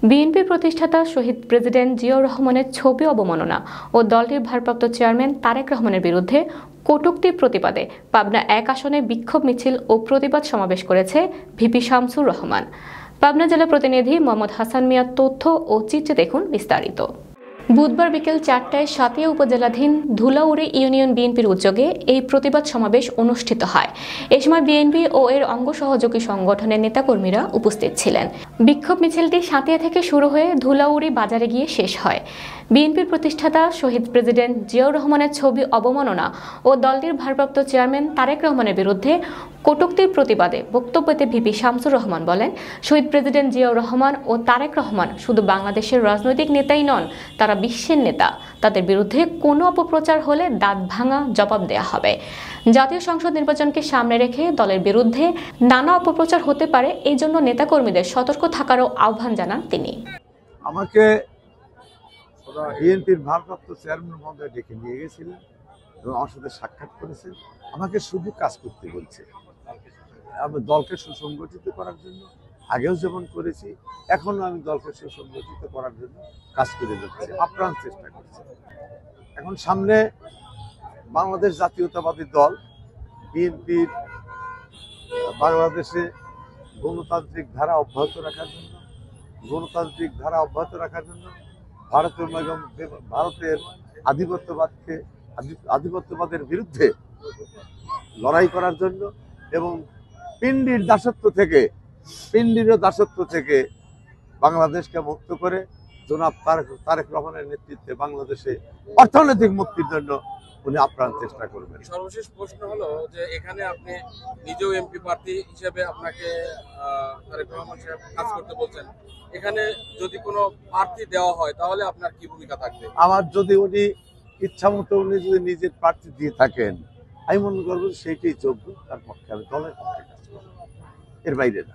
বিএনপির প্রতিষ্ঠাতা শহীদ প্রেসিডেন্ট জিয়াউর রহমানের ছবি অবমাননা ও দলটির ভারপ্রাপ্ত চেয়ারম্যান তারেক রহমানের বিরুদ্ধে কটূক্তির প্রতিবাদে পাবনা ১ আসনে বিক্ষোভ মিছিল ও প্রতিবাদ সমাবেশ করেছে ভিপি শামসুর রহমান। পাবনা জেলা প্রতিনিধি মোহাম্মদ হাসান মিয়ার তথ্য ও চিত্রে দেখুন বিস্তারিত। বুধবার বিকেল ৪টায় সাতিয়া উপজেলাধীন ধুলাউড়ি ইউনিয়ন বিএনপির উদ্যোগে এই প্রতিবাদ সমাবেশ অনুষ্ঠিত হয়। এ সময় বিএনপি ও এর অঙ্গ সহযোগী সংগঠনের নেতাকর্মীরা উপস্থিত ছিলেন। বিক্ষোভ মিছিলটি সাতিয়া থেকে শুরু হয়ে ধুলাউড়ি বাজারে গিয়ে শেষ হয়। বিএনপির প্রতিষ্ঠাতা শহীদ প্রেসিডেন্ট জিয়াউর রহমানের ছবি অবমাননা ও দলটির ভারপ্রাপ্ত চেয়ারম্যান তারেক রহমানের বিরুদ্ধে কটূক্তির প্রতিবাদে বক্তব্যতে ভিপি শামসুর রহমান বলেন, শহীদ প্রেসিডেন্ট জিয়াউর রহমান ও তারেক রহমান শুধু বাংলাদেশের রাজনৈতিক নেতাই নন, তারা বিশ্বের নেতা। তাদের বিরুদ্ধে কোনো অপপ্রচার হলে দাঁত ভাঙা জবাব দেয়া হবে। জাতীয় সংসদ নির্বাচনকে সামনে রেখে দলের বিরুদ্ধে নানা অপপ্রচার হতে পারে, এই জন্য নেতাকর্মীদের সতর্ক থাকারও আহ্বান জানান তিনি। আমাকে বিএনপির ভারপ্রাপ্ত চেয়ারম্যান মহোদয় ডেকে নিয়ে গেছিলেন এবং আমার সাথে সাক্ষাৎ করেছেন। আমাকে শুধু কাজ করতে বলছে, আমি দলকে সুসংগঠিত করার জন্য আগেও যেমন করেছি, এখনো আমি দলকে সুসংগঠিত করার জন্য কাজ করে যাচ্ছি, আপ্রাণ চেষ্টা করছি। এখন সামনে বাংলাদেশ জাতীয়তাবাদী দল বিএনপির বাংলাদেশে গণতান্ত্রিক ধারা অব্যাহত রাখার জন্য ভারতের আধিপত্যবাদের বিরুদ্ধে লড়াই করার জন্য এবং পিন্ডির দাসত্ব থেকে বাংলাদেশকে মুক্ত করে জনাব তারেক রহমানের নেতৃত্বে বাংলাদেশে অর্থনৈতিক মুক্তির জন্য উনি আপ্রাণ চেষ্টা করবেন। সর্বশেষ প্রশ্ন হলো যে এখানে আপনি নিজেও এমপি প্রার্থী হিসেবে আপনাকে তারেক রহমান সাহেব কাজ করতে বলছেন, এখানে যদি কোনো প্রার্থী দেওয়া হয় তাহলে আপনার কি ভূমিকা থাকবে? আমার যদি উনি ইচ্ছা মতো উনি যদি নিজের প্রার্থী দিয়ে থাকেন, আমি মনে করবো সেইটাই যোগ্য, তার পক্ষে আমি দলের পক্ষে কাজ করবো, এর বাইরে না।